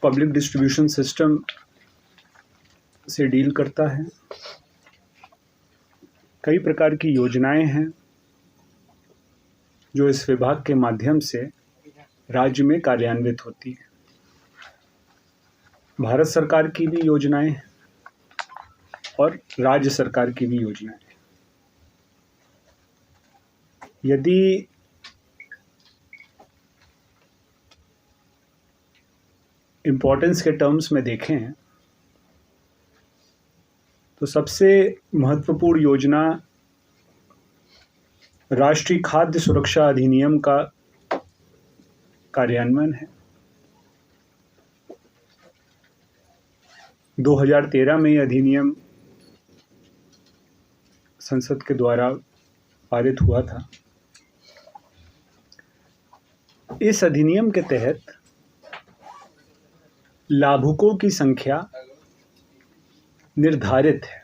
Public distribution system से deal करता है। कई प्रकार की योजनाएं हैं जो इस विभाग के माध्यम से राज्य में कार्यान्वित होती है। भारत सरकार की भी योजनाएं और राज्य सरकार की भी योजनाएं। यदि इम्पोर्टेंस के टर्म्स में देखें तो सबसे महत्वपूर्ण योजना राष्ट्रीय खाद्य सुरक्षा अधिनियम का कार्यान्वयन है। 2013 में यह अधिनियम संसद के द्वारा पारित हुआ था। इस अधिनियम के तहत लाभुकों की संख्या निर्धारित है।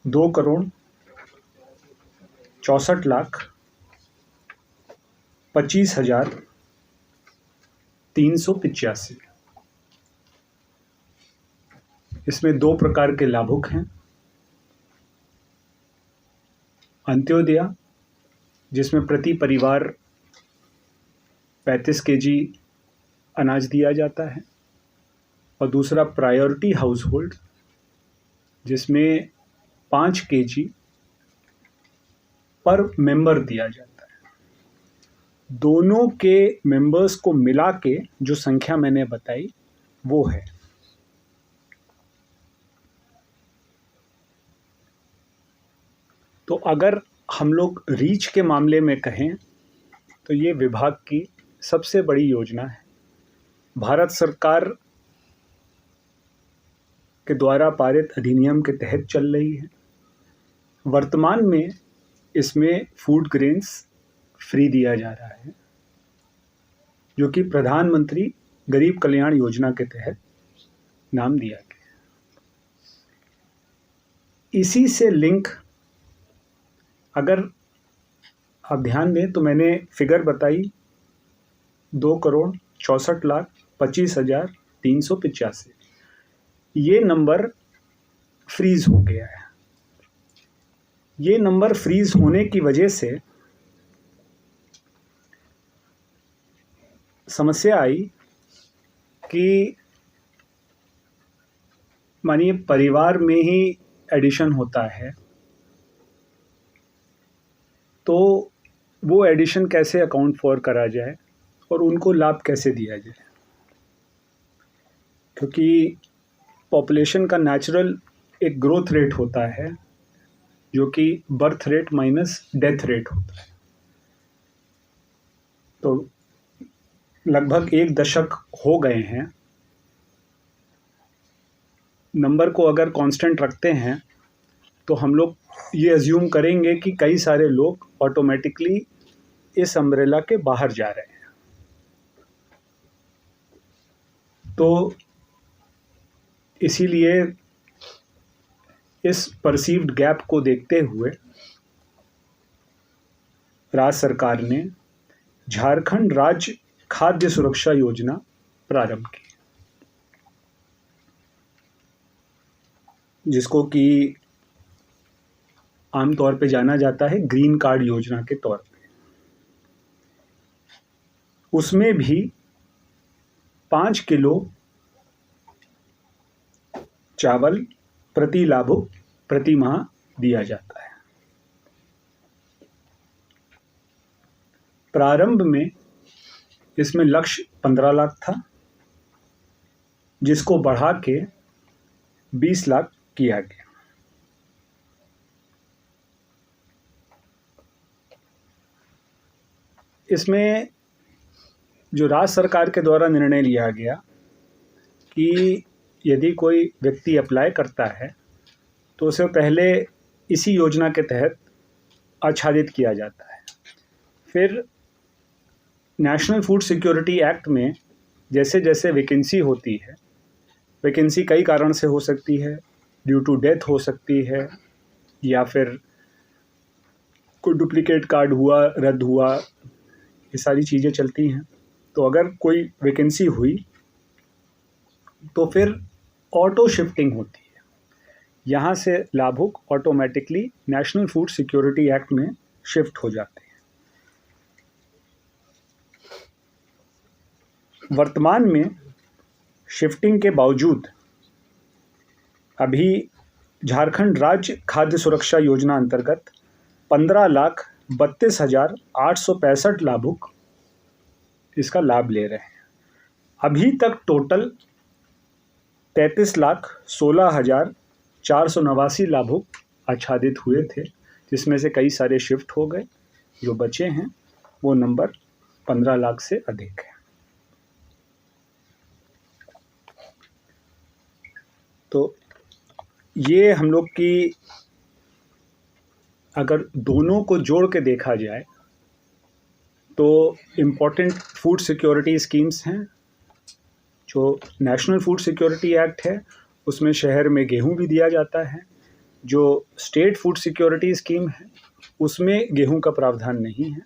2,64,25,385। इसमें दो प्रकार के लाभुक हैं। अंत्योदय, जिसमें प्रति परिवार 35 केजी अनाज दिया जाता है, और दूसरा प्रायोरिटी हाउस होल्ड, जिसमें 5 केजी पर मेंबर दिया जाता है। दोनों के मेंबर्स को मिला के जो संख्या मैंने बताई वो है। तो अगर हम लोग रीच के मामले में कहें तो ये विभाग की सबसे बड़ी योजना है। भारत सरकार के द्वारा पारित अधिनियम के तहत चल रही है। वर्तमान में इसमें फूड ग्रेन्स फ्री दिया जा रहा है, जो कि प्रधानमंत्री गरीब कल्याण योजना के तहत नाम दिया गया है। इसी से लिंक अगर आप ध्यान दें तो मैंने फिगर बताई 2,64,25,385। ये नंबर फ्रीज हो गया है। ये नंबर फ्रीज होने की वजह से समस्या आई कि मानिए परिवार में ही एडिशन होता है, तो वो एडिशन कैसे अकाउंट फॉर करा जाए और उनको लाभ कैसे दिया जाए, क्योंकि पॉपुलेशन का नेचुरल एक ग्रोथ रेट होता है जो कि birth rate minus death rate होता है। तो लगभग 1 दशक हो गए हैं। नंबर को अगर कांस्टेंट रखते हैं तो हम लोग ये अज्यूम करेंगे कि कई सारे लोग ऑटोमेटिकली इस अम्ब्रेला के बाहर जा रहे हैं। तो इसीलिए इस परसीव्ड गैप को देखते हुए राज्य सरकार ने झारखंड राज्य खाद्य सुरक्षा योजना प्रारंभ की, जिसको कि आमतौर पे जाना जाता है ग्रीन कार्ड योजना के तौर पे। उसमें भी 5 किलो चावल प्रति लाभुक प्रति माह दिया जाता है। प्रारंभ में इसमें लक्ष्य 15 लाख था, जिसको बढ़ा के 20 लाख किया गया। इसमें जो राज्य सरकार के द्वारा निर्णय लिया गया कि यदि कोई व्यक्ति अप्लाई करता है तो उसे पहले इसी योजना के तहत आच्छादित किया जाता है। फिर नेशनल फूड सिक्योरिटी एक्ट में जैसे जैसे वैकेंसी होती है, वैकेंसी कई कारण से हो सकती है, ड्यू टू डेथ हो सकती है, या फिर कोई डुप्लीकेट कार्ड हुआ, रद्द हुआ, ये सारी चीज़ें चलती हैं। तो अगर कोई वैकेंसी हुई तो फिर ऑटो शिफ्टिंग होती है, यहाँ से लाभुक automatically national food security act में शिफ्ट हो जाते हैं। वर्तमान में शिफ्टिंग के बावजूद अभी झारखंड राज्य खाद्य सुरक्षा योजना अंतर्गत 15,32,865 लाभुक इसका लाभ ले रहे हैं। अभी तक टोटल 33,16,489 लाभुक आच्छादित हुए थे, जिसमें से कई सारे शिफ्ट हो गए। जो बचे हैं वो नंबर 15 लाख से अधिक है। तो ये हम लोग की अगर दोनों को जोड़ के देखा जाए तो इम्पोर्टेंट फूड सिक्योरिटी स्कीम्स हैं। जो नेशनल फूड सिक्योरिटी एक्ट है उसमें शहर में गेहूं भी दिया जाता है। जो स्टेट फूड सिक्योरिटी स्कीम है उसमें गेहूं का प्रावधान नहीं है,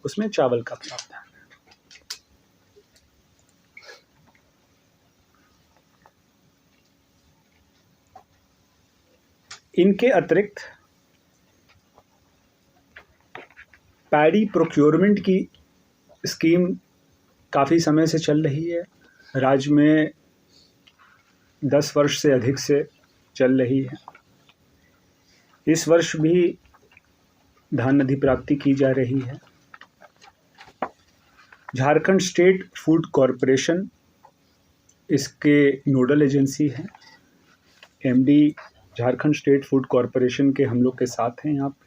उसमें चावल का प्रावधान है। इनके अतिरिक्त पैडी प्रोक्योरमेंट की स्कीम काफ़ी समय से चल रही है, राज्य में 10 वर्ष से अधिक से चल रही है। इस वर्ष भी धान अधिप्राप्ति की जा रही है। झारखंड स्टेट फूड कॉरपोरेशन इसके नोडल एजेंसी है। MD Jharkhand state food corporation के हम लोग के साथ हैं यहाँ पे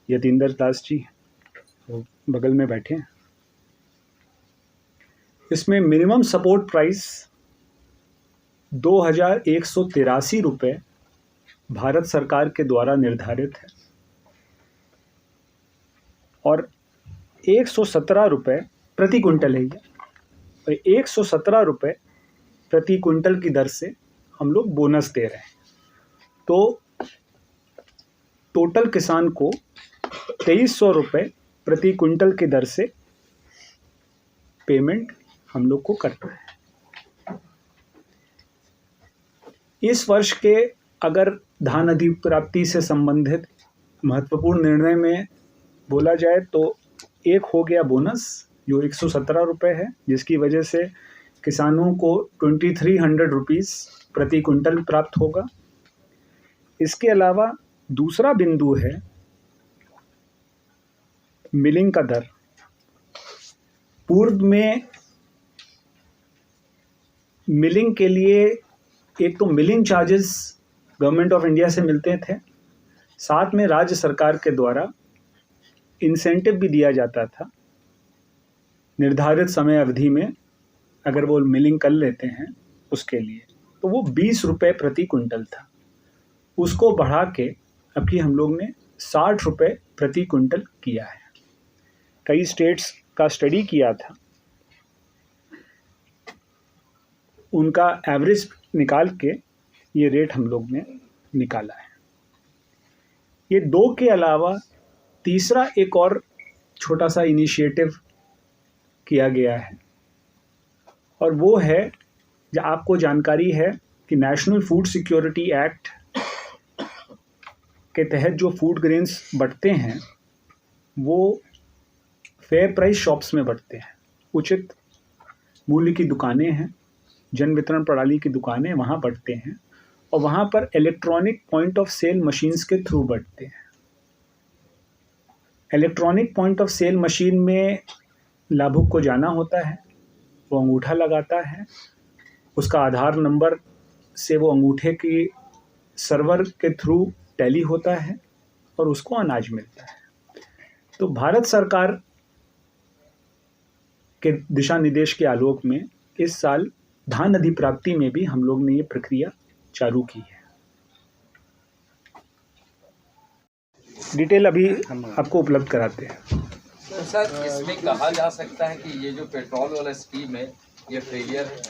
यतीन्द्र दास जी, वो बगल में बैठे हैं। इसमें मिनिमम सपोर्ट प्राइस 2,183 रुपये भारत सरकार के द्वारा निर्धारित है और 117 रुपये प्रति कुंटल है। और 117 रुपये प्रति कुंटल की दर से हम लोग बोनस दे रहे हैं। तो टोटल किसान को 2300 रुपये प्रति कुंटल की दर से पेमेंट हम लोग को करना है। इस वर्ष के अगर धान अधिप्राप्ति से संबंधित महत्वपूर्ण निर्णय में बोला जाए तो एक हो गया बोनस जो 117 रुपये है, जिसकी वजह से किसानों को 2300 रुपीज़ प्रति कुंटल प्राप्त होगा। इसके अलावा दूसरा बिंदु है मिलिंग का दर। पूर्व में मिलिंग के लिए एक तो milling charges government of India से मिलते थे, साथ में राज्य सरकार के द्वारा इंसेंटिव भी दिया जाता था निर्धारित समय अवधि में। अगर वो मिलिंग कर लेते हैं उसके लिए तो वो 20 रुपये प्रति कुंटल था। उसको बढ़ा के अभी हम लोग ने 60 रुपये प्रति कुंटल किया है। कई स्टेट्स का स्टडी किया था, उनका एवरेज निकाल के ये रेट हम लोग ने निकाला है। ये दो के अलावा तीसरा एक और छोटा सा इनिशिएटिव किया गया है और वो है, जो आपको जानकारी है कि नेशनल फूड सिक्योरिटी एक्ट के तहत जो फूड ग्रेन्स बंटते हैं वो फेयर प्राइस शॉप्स में बंटते हैं। उचित मूल्य की दुकानें हैं, जन वितरण प्रणाली की दुकानें वहाँ बंटते हैं और वहाँ पर electronic point of sale machines के थ्रू बंटते हैं। Electronic point of sale machine में लाभुक को जाना होता है, वो अंगूठा लगाता है, उसका आधार नंबर से वो अंगूठे की सर्वर के थ्रू टैली होता है और उसको अनाज मिलता है। तो भारत सरकार के दिशा निर्देश के आलोक में इस साल धान अधिप्राप्ति में भी हम लोग ने ये प्रक्रिया चालू की है। डिटेल अभी आपको उपलब्ध कराते हैं। तो सर, इसमें कहा जा सकता है कि ये जो पेट्रोल वाला स्कीम है ये फेलियर है?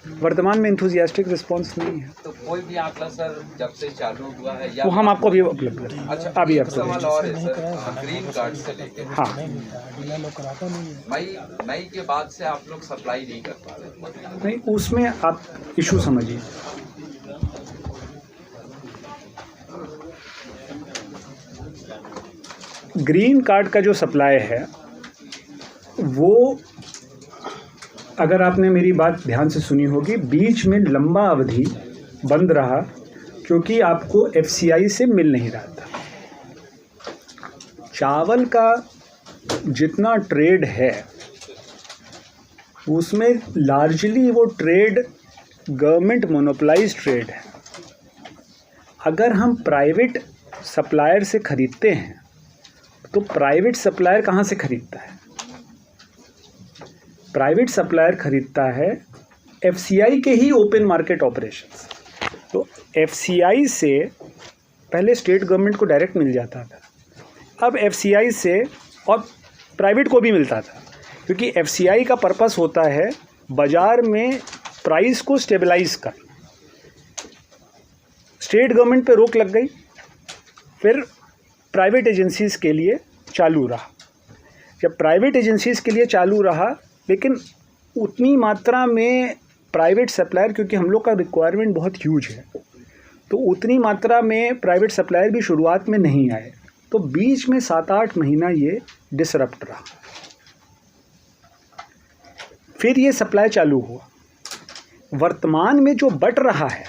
वर्तमान में इंथुजियास्टिक रिस्पांस नहीं है। तो कोई भी आंकड़ा सर जब से चालू हुआ है या वो हम आपको अभी उपलब्ध करेंगे। अच्छा अभी एक आपको सवाल और है सर, ग्रीन कार्ड से लेके हाँ मई के बाद से आप लोग सप्लाई नहीं कर पा रहे। नहीं, उसमें आप इशू समझिए। ग्रीन कार्ड का जो सप्लाई है वो, अगर आपने मेरी बात ध्यान से सुनी होगी, बीच में लंबा अवधि बंद रहा क्योंकि आपको एफसीआई से मिल नहीं रहा था। चावल का जितना ट्रेड है उसमें लार्जली वो ट्रेड गवर्नमेंट मोनोपोलाइज ट्रेड है। अगर हम प्राइवेट सप्लायर से ख़रीदते हैं तो प्राइवेट सप्लायर कहाँ से ख़रीदता है? प्राइवेट सप्लायर ख़रीदता है एफसीआई के ही ओपन मार्केट ऑपरेशंस। तो एफसीआई से पहले स्टेट गवर्नमेंट को डायरेक्ट मिल जाता था, अब एफसीआई से और प्राइवेट को भी मिलता था, क्योंकि एफसीआई का पर्पस होता है बाज़ार में प्राइस को स्टेबलाइज कर। स्टेट गवर्नमेंट पे रोक लग गई, फिर प्राइवेट एजेंसीज़ के लिए चालू रहा। जब प्राइवेट एजेंसीज़ के लिए चालू रहा, लेकिन उतनी मात्रा में प्राइवेट सप्लायर, क्योंकि हम लोग का रिक्वायरमेंट बहुत ह्यूज है, तो उतनी मात्रा में प्राइवेट सप्लायर भी शुरुआत में नहीं आए। तो बीच में 7-8 महीना ये डिसरप्ट रहा, फिर ये सप्लाई चालू हुआ। वर्तमान में जो बट रहा है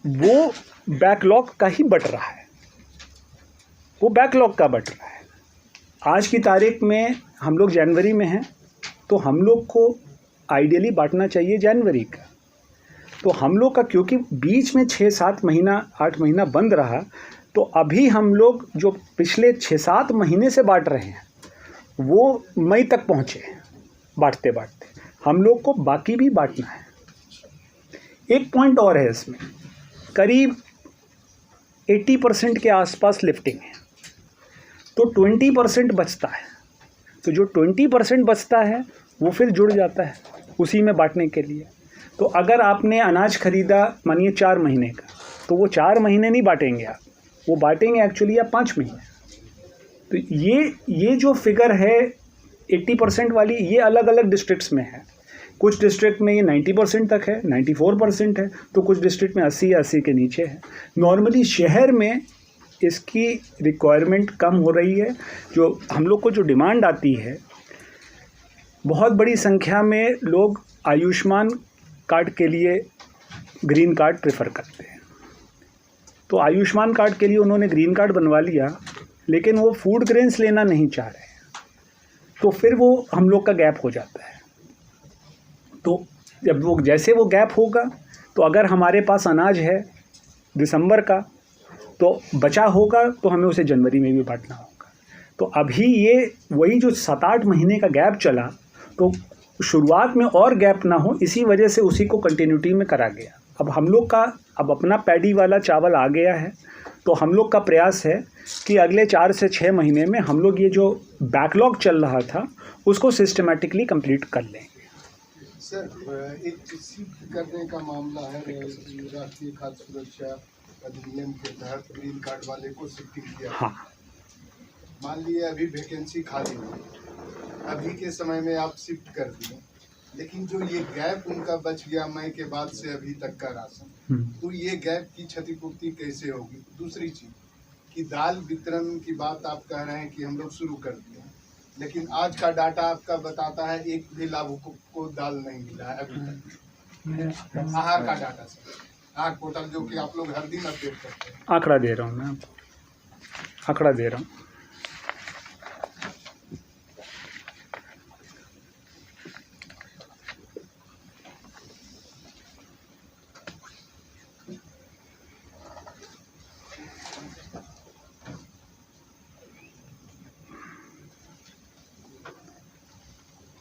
वो बैकलॉग का ही बट रहा है, वो बैकलॉग का बट रहा है। आज की तारीख में हम लोग जनवरी में हैं, तो हम लोग को आइडियली बांटना चाहिए जनवरी का। तो हम लोग का क्योंकि बीच में 6-7 महीना 8 महीना बंद रहा, तो अभी हम लोग जो पिछले 6-7 महीने से बांट रहे हैं वो मई तक पहुँचे बांटते बांटते। हम लोग को बाकी भी बांटना है। एक पॉइंट और है इसमें, करीब 80% के आसपास लिफ्टिंग है, तो 20% बचता है। तो जो 20% बचता है वो फिर जुड़ जाता है उसी में बांटने के लिए। तो अगर आपने अनाज खरीदा मानिए 4 महीने का, तो वो 4 महीने नहीं बांटेंगे आप, वो बांटेंगे एक्चुअली आप 5 महीने। तो ये जो फिगर है 80% वाली, ये अलग अलग डिस्ट्रिक्ट्स में है। कुछ डिस्ट्रिक्ट में ये 90% तक है, 94% है, तो कुछ डिस्ट्रिक्ट में 80 या 80 के नीचे है। नॉर्मली शहर में इसकी रिक्वायरमेंट कम हो रही है। जो हम लोग को जो डिमांड आती है, बहुत बड़ी संख्या में लोग आयुष्मान कार्ड के लिए ग्रीन कार्ड प्रेफर करते हैं। तो आयुष्मान कार्ड के लिए उन्होंने ग्रीन कार्ड बनवा लिया, लेकिन वो फूड ग्रेन्स लेना नहीं चाह रहे हैं, तो फिर वो हम लोग का गैप हो जाता है। तो जब वो जैसे वो गैप होगा, तो अगर हमारे पास अनाज है दिसंबर का, तो बचा होगा तो हमें उसे जनवरी में भी बांटना होगा। तो अभी ये वही जो 7-8 महीने का गैप चला, तो शुरुआत में और गैप ना हो, इसी वजह से उसी को कंटिन्यूटी में करा गया। अब हम लोग का अब अपना पैडी वाला चावल आ गया है, तो हम लोग का प्रयास है कि अगले 4 से 6 महीने में हम लोग ये जो बैकलॉग चल रहा था उसको सिस्टमेटिकली कंप्लीट कर लेंगे। सर, एक शिफ्ट करने का मामला है कि राष्ट्रीय खाद्य सुरक्षा अधिनियम के तहत ग्रीन कार्ड वाले को शिफ्टिंग किया। हाँ, मान लिए अभी वैकेंसी खाली हुई, अभी के समय में आप शिफ्ट कर दिए, लेकिन जो ये गैप उनका बच गया मई के बाद से अभी तक का राशन, तो ये गैप की क्षतिपूर्ति कैसे होगी? दूसरी चीज कि दाल वितरण की बात आप कह रहे हैं कि हम लोग शुरू कर दिए, लेकिन आज का डाटा आपका बताता है एक भी लाभुकों को दाल नहीं मिला है अभी तक। आहार का डाटा सर, आहार पोर्टल जो कि आप लोग हर दिन अपडेट करते हैं। आंकड़ा दे रहा हूँ मैं आपको, आंकड़ा दे रहा हूँ।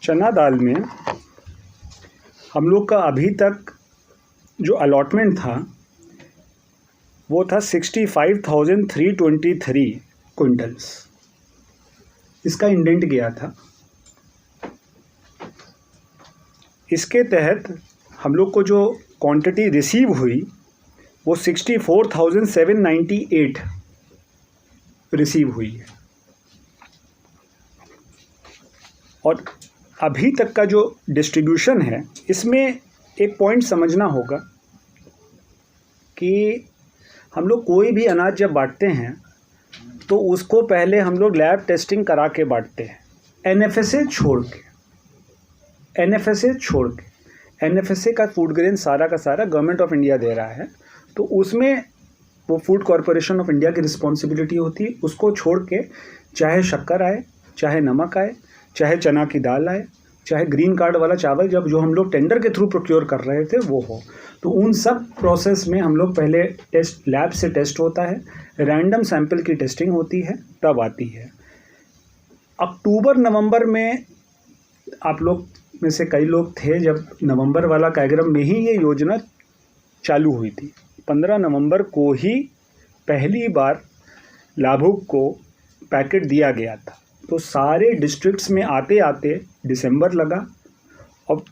चना दाल में हम लोग का अभी तक जो अलॉटमेंट था वो था 65,323 क्विंटल्स। इसका इंडेंट गया था। इसके तहत हम लोग को जो क्वांटिटी रिसीव हुई वो 64,798 रिसीव हुई है। और अभी तक का जो डिस्ट्रीब्यूशन है, इसमें एक पॉइंट समझना होगा कि हम लोग कोई भी अनाज जब बांटते हैं तो उसको पहले हम लोग लैब टेस्टिंग करा के बांटते हैं, एनएफएसए छोड़ के। एनएफएसए का फूड ग्रेन सारा का सारा गवर्नमेंट ऑफ इंडिया दे रहा है, तो उसमें वो फूड कॉरपोरेशन ऑफ इंडिया की रिस्पॉन्सिबिलिटी होती है। उसको छोड़ के चाहे शक्कर आए, चाहे नमक आए, चाहे चना की दाल आए, चाहे ग्रीन कार्ड वाला चावल जब जो हम लोग टेंडर के थ्रू प्रोक्योर कर रहे थे वो हो, तो उन सब प्रोसेस में हम लोग पहले टेस्ट लैब से टेस्ट होता है, रैंडम सैंपल की टेस्टिंग होती है, तब आती है। अक्टूबर नवंबर में आप लोग में से कई लोग थे जब नवंबर वाला कार्यक्रम में ही ये योजना चालू हुई थी। 15 नवंबर को ही पहली बार लाभुक को पैकेट दिया गया था। तो सारे डिस्ट्रिक्ट्स में आते आते दिसंबर लगा और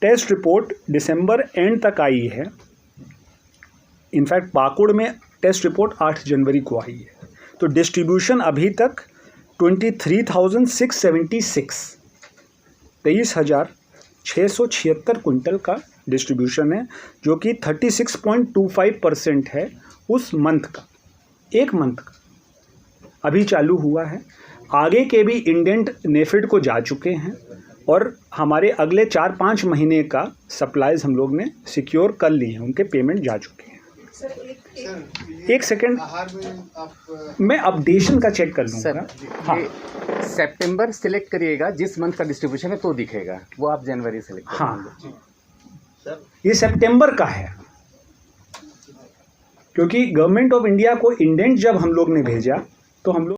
टेस्ट रिपोर्ट दिसंबर एंड तक आई है। इनफैक्ट पाकुड़ में टेस्ट रिपोर्ट 8 जनवरी को आई है। तो डिस्ट्रीब्यूशन अभी तक 23,676 23,676 कुंटल का डिस्ट्रीब्यूशन है, जो कि 36.25% है उस मंथ का, एक मंथ का अभी चालू हुआ है। आगे के भी इंडेंट नेफिड को जा चुके हैं और हमारे अगले 4-5 महीने का सप्लाईज हम लोग ने सिक्योर कर लिए हैं, उनके पेमेंट जा चुके हैं। एक सेकेंड, मैं अपडेशन का चेक कर लूँगा। हाँ, सितंबर सिलेक्ट करिएगा, जिस मंथ का डिस्ट्रीब्यूशन है तो दिखेगा, वो आप जनवरी सिलेक्ट। हाँ, ये सितंबर का है, क्योंकि गवर्नमेंट ऑफ इंडिया को इंडेंट जब हम लोग ने भेजा तो हम लोग